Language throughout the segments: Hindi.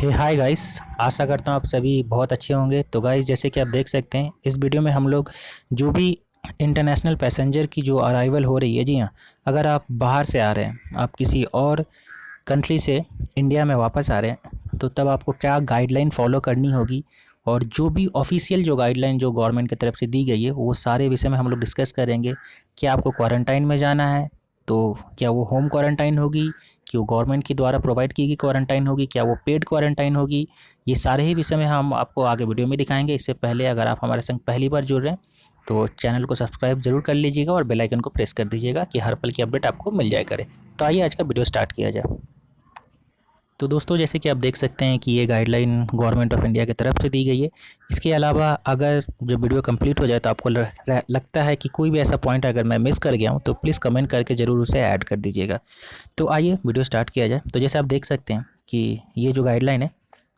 हे हाय गाइस। आशा करता हूँ आप सभी बहुत अच्छे होंगे। तो गाइस, जैसे कि आप देख सकते हैं इस वीडियो में हम लोग जो भी इंटरनेशनल पैसेंजर की जो अराइवल हो रही है, जी हाँ, अगर आप बाहर से आ रहे हैं, आप किसी और कंट्री से इंडिया में वापस आ रहे हैं, तो तब आपको क्या गाइडलाइन फॉलो करनी होगी और जो भी ऑफिशियल जो गाइडलाइन जो गवर्नमेंट की तरफ से दी गई है वो सारे विषय में हम लोग डिस्कस करेंगे। क्या आपको क्वारंटाइन में जाना है तो क्या वो होम क्वारंटाइन होगी, कि वो गवर्नमेंट के द्वारा प्रोवाइड की गई क्वारंटाइन होगी, क्या वो पेड क्वारंटाइन होगी। ये सारे ही विषय में हम आपको आगे वीडियो में दिखाएंगे। इससे पहले अगर आप हमारे संग पहली बार जुड़ रहे हैं तो चैनल को सब्सक्राइब जरूर कर लीजिएगा और बेल आइकन को प्रेस कर दीजिएगा कि हर पल की अपडेट आपको मिल जाया करे। तो आइए आज का वीडियो स्टार्ट किया जाए। तो दोस्तों, जैसे कि आप देख सकते हैं कि ये गाइडलाइन गवर्नमेंट ऑफ इंडिया की तरफ से दी गई है। इसके अलावा अगर जब वीडियो कंप्लीट हो जाए तो आपको लगता है कि कोई भी ऐसा पॉइंट अगर मैं मिस कर गया हूँ तो प्लीज़ कमेंट करके ज़रूर उसे ऐड कर दीजिएगा। तो आइए वीडियो स्टार्ट किया जाए। तो जैसे आप देख सकते हैं कि ये जो गाइडलाइन है,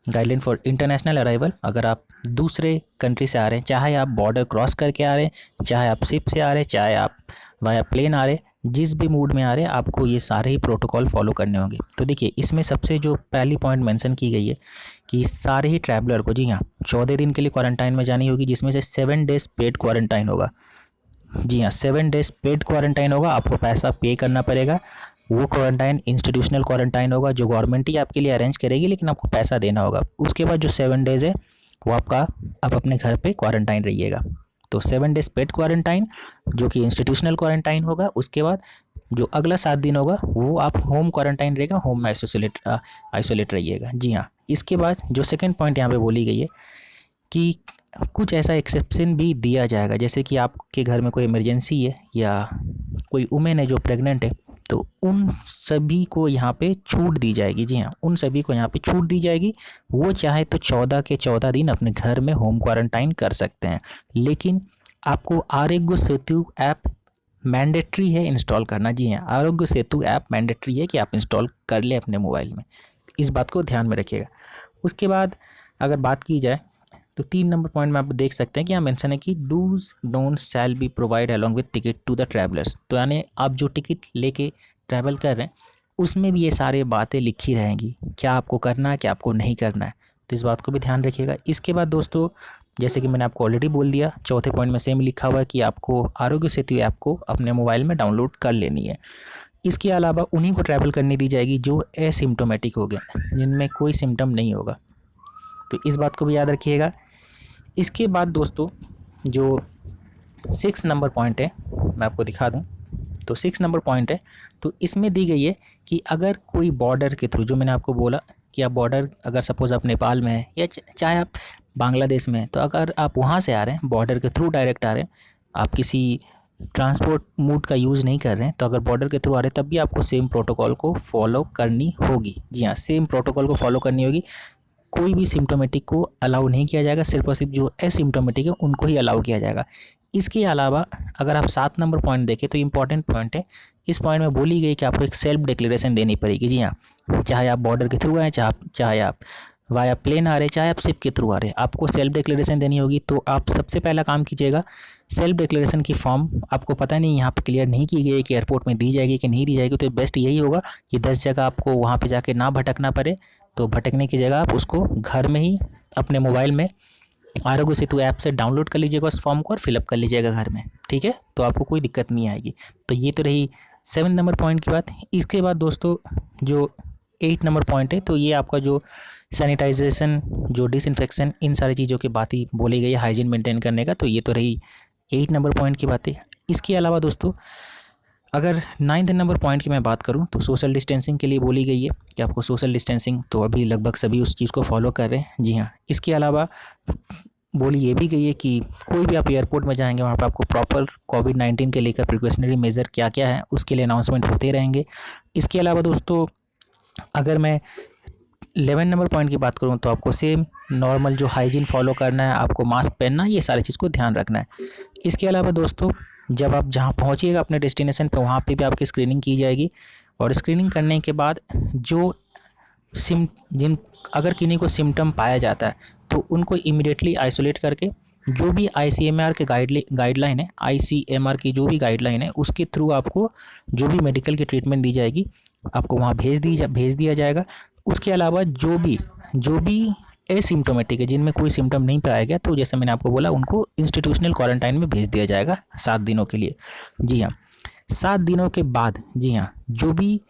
गाइडलाइन फॉर इंटरनेशनल अराइवल, अगर आप दूसरे कंट्री से आ रहे हैं, चाहे आप बॉर्डर क्रॉस करके आ रहे हैं, चाहे आप शिप से आ रहे हैं, चाहे आप वाया प्लेन आ रहे हैं, जिस भी मूड में आ रहे हैं, आपको ये सारे ही प्रोटोकॉल फॉलो करने होंगे। तो देखिए, इसमें सबसे जो पहली पॉइंट मेंशन की गई है कि सारे ही ट्रैवलर को, जी हाँ, 14 दिन के लिए क्वारंटाइन में जानी होगी, जिसमें से 7 डेज पेड क्वारंटाइन होगा। जी हाँ, 7 डेज पेड क्वारंटाइन होगा। आपको पैसा पे करना पड़ेगा। वो क्वारंटाइन इंस्टीट्यूशनल क्वारंटाइन होगा जो गवर्नमेंट ही आपके लिए अरेंज करेगी, लेकिन आपको पैसा देना होगा। उसके बाद जो 7 डेज है वो आप अपने घर पे क्वारंटाइन रहिएगा। तो 7 डेज पेड क्वारंटाइन जो कि इंस्टीट्यूशनल क्वारंटाइन होगा। उसके बाद जो अगला 7 दिन होगा वो आप होम क्वारंटाइन रहेगा, होम में आइसोलेट रहिएगा। जी हाँ, इसके बाद जो सेकेंड पॉइंट यहाँ पे बोली गई है कि कुछ ऐसा एक्सेप्शन भी दिया जाएगा, जैसे कि आपके घर में कोई इमरजेंसी है या कोई वुमेन है जो प्रेग्नेंट है, तो उन सभी को यहाँ पे छूट दी जाएगी। जी हाँ, उन सभी को यहाँ पे छूट दी जाएगी। वो चाहे तो 14 के 14 दिन अपने घर में होम क्वारंटाइन कर सकते हैं, लेकिन आपको आरोग्य सेतु ऐप मैंडेटरी है इंस्टॉल करना। जी हाँ, आरोग्य सेतु ऐप मैंडेटरी है कि आप इंस्टॉल कर लें अपने मोबाइल में। इस बात को ध्यान में रखिएगा। उसके बाद अगर बात की जाए तो 3 नंबर पॉइंट में आप देख सकते हैं कि यहाँ मेंशन है कि dos don't shall be provide along with ticket to the travellers. तो यानी आप जो टिकट लेके ट्रैवल कर रहे हैं उसमें भी ये सारे बातें लिखी रहेंगी, क्या आपको करना है, क्या आपको नहीं करना है। तो इस बात को भी ध्यान रखिएगा। इसके बाद दोस्तों, जैसे कि मैंने आपको ऑलरेडी बोल दिया, चौथे पॉइंट में सेम लिखा हुआ है कि आपको आरोग्य सेतु ऐप को अपने मोबाइल में डाउनलोड कर लेनी है। इसके अलावा उन्हीं को ट्रैवल करने दी जाएगी जो एसिम्टोमेटिक हो गए, जिनमें कोई सिम्टम नहीं होगा। तो इस बात को भी याद रखिएगा। इसके बाद दोस्तों, जो 6 नंबर पॉइंट है मैं आपको दिखा दूं। तो 6 नंबर पॉइंट है, तो इसमें दी गई है कि अगर कोई बॉर्डर के थ्रू, जो मैंने आपको बोला कि आप बॉर्डर, अगर सपोज़ आप नेपाल में हैं या चाहे आप बांग्लादेश में हैं, तो अगर आप वहाँ से आ रहे हैं, बॉर्डर के थ्रू डायरेक्ट आ रहे हैं, आप किसी ट्रांसपोर्ट मोड का यूज़ नहीं कर रहे हैं, तो अगर बॉर्डर के थ्रू आ रहे हैं तब भी आपको सेम प्रोटोकॉल को फॉलो करनी होगी। जी हाँ, सेम प्रोटोकॉल को फॉलो करनी होगी। कोई भी सिम्टोमेटिक को अलाउ नहीं किया जाएगा, सिर्फ और सिर्फ जो एसिम्टोमेटिक है उनको ही अलाउ किया जाएगा। इसके अलावा अगर आप 7 नंबर पॉइंट देखें तो इम्पॉर्टेंट पॉइंट है। इस पॉइंट में बोली गई कि आपको एक सेल्फ डिक्लेरेशन देनी पड़ेगी। जी हाँ, चाहे आप बॉर्डर के थ्रू आए, चाहे आप वाया प्लेन आ रहे, चाहे आप शिप के थ्रू आ रहे, आपको सेल्फ डिक्लेरेशन देनी होगी। तो आप सबसे पहला काम कीजिएगा, सेल्फ डिक्लेरेशन की फॉर्म, आपको पता नहीं यहाँ पे क्लियर नहीं की गई है कि एयरपोर्ट में दी जाएगी कि नहीं दी जाएगी, तो बेस्ट यही होगा कि 10 जगह आपको वहाँ पे जाके ना भटकना पड़े। तो भटकने की जगह आप उसको घर में ही अपने मोबाइल में आरोग्य सेतु ऐप से डाउनलोड कर लीजिएगा उस फॉर्म को और फिलअप कर लीजिएगा घर में। ठीक है, तो आपको कोई दिक्कत नहीं आएगी। तो ये तो रही 7 नंबर पॉइंट की बात। इसके बाद दोस्तों, जो 8 नंबर पॉइंट है, तो ये आपका जो सैनिटाइजेशन, जो डिसइंफेक्शन, इन सारी चीज़ों की बात ही बोली गई है, हाइजीन मेंटेन करने का। तो ये तो रही 8 नंबर पॉइंट की बातें। इसके अलावा दोस्तों, अगर 9th नंबर पॉइंट की मैं बात करूं तो सोशल डिस्टेंसिंग के लिए बोली गई है कि आपको सोशल डिस्टेंसिंग, तो अभी लगभग सभी उस चीज़ को फॉलो कर रहे हैं। जी हाँ, इसके अलावा बोली ये भी गई है कि कोई भी आप एयरपोर्ट में जाएंगे वहाँ पर आपको प्रॉपर कोविड-19 के लेकर प्रिकॉशनरी मेजर क्या क्या है उसके लिए अनाउंसमेंट होते रहेंगे। इसके अलावा दोस्तों, अगर मैं 11 नंबर पॉइंट की बात करूँ तो आपको सेम नॉर्मल जो हाइजीन फॉलो करना है, आपको मास्क पहनना है, ये सारी चीज़ को ध्यान रखना है। इसके अलावा दोस्तों, जब आप जहाँ पहुँचिएगा अपने डेस्टिनेशन पे, वहाँ पे भी आपकी स्क्रीनिंग की जाएगी। और स्क्रीनिंग करने के बाद जो जिन अगर किन्हीं को सिम्टम पाया जाता है तो उनको इमीडिएटली आइसोलेट करके, जो भी आईसीएमआर के गाइडलाइन है, आईसीएमआर की जो भी गाइडलाइन है उसके थ्रू आपको जो भी मेडिकल की ट्रीटमेंट दी जाएगी आपको वहाँ भेज दिया जाएगा। उसके अलावा जो भी जो भी एसिम्टोमेटिक है, जिनमें कोई सिम्टम नहीं पाया गया, तो जैसे मैंने आपको बोला उनको इंस्टीट्यूशनल क्वारंटाइन में भेज दिया जाएगा 7 दिनों के लिए। जी हाँ, 7 दिनों के बाद, जी हाँ, जो भी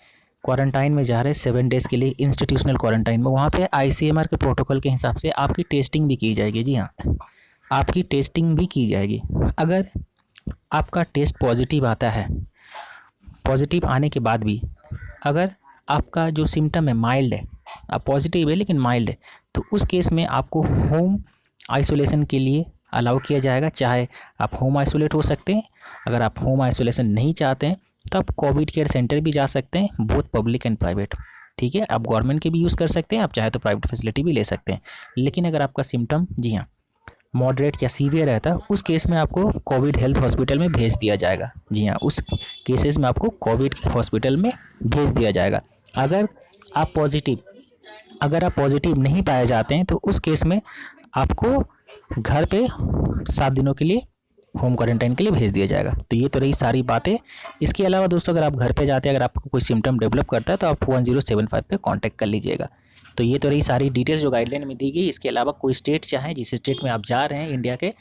क्वारंटाइन में जा रहे हैं 7 डेज़ के लिए इंस्टीट्यूशनल क्वारंटाइन में, वहाँ पे आईसीएमआर के प्रोटोकॉल के हिसाब से आपकी टेस्टिंग भी की जाएगी। जी हाँ, आपकी टेस्टिंग भी की जाएगी। अगर आपका टेस्ट पॉजिटिव आता है, पॉजिटिव आने के बाद भी अगर आपका जो सिम्टम है माइल्ड है, आप पॉजिटिव है लेकिन माइल्ड है, तो उस केस में आपको होम आइसोलेशन के लिए अलाउ किया जाएगा। चाहे आप होम आइसोलेट हो सकते हैं, अगर आप होम आइसोलेशन नहीं चाहते हैं तो आप कोविड केयर सेंटर भी जा सकते हैं, बोथ पब्लिक एंड प्राइवेट। ठीक है, आप गवर्नमेंट के भी यूज़ कर सकते हैं, आप चाहे तो प्राइवेट फैसिलिटी भी ले सकते हैं। लेकिन अगर आपका सिम्टम, जी हाँ, मॉडरेट या सीवियर रहता है, उस केस में आपको कोविड हेल्थ हॉस्पिटल में भेज दिया जाएगा। जी हाँ, उस केसेस में आपको कोविड हॉस्पिटल में भेज दिया जाएगा। अगर आप पॉजिटिव अगर आप पॉजिटिव नहीं पाए जाते हैं तो उस केस में आपको घर पे 7 दिनों के लिए होम क्वारंटाइन के लिए भेज दिया जाएगा। तो ये तो रही सारी बातें। इसके अलावा दोस्तों, अगर आप घर पे जाते हैं, अगर आपको कोई सिम्टम डेवलप करता है तो आप 1075 पे कांटेक्ट कर लीजिएगा। तो ये तो रही सारी डिटेल्स जो गाइडलाइन में दी गई। इसके अलावा कोई स्टेट चाहे, जिस स्टेट में आप जा रहे हैं इंडिया के,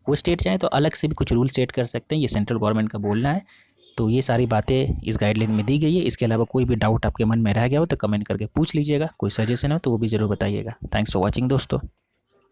वो स्टेट चाहे तो अलग से भी कुछ रूल सेट कर सकते हैं, ये सेंट्रल गवर्नमेंट का बोलना है। तो ये सारी बातें इस गाइडलाइन में दी गई है। इसके अलावा कोई भी डाउट आपके मन में रह गया हो तो कमेंट करके पूछ लीजिएगा। कोई सजेशन हो तो वो भी ज़रूर बताइएगा। थैंक्स फॉर वॉचिंग दोस्तों।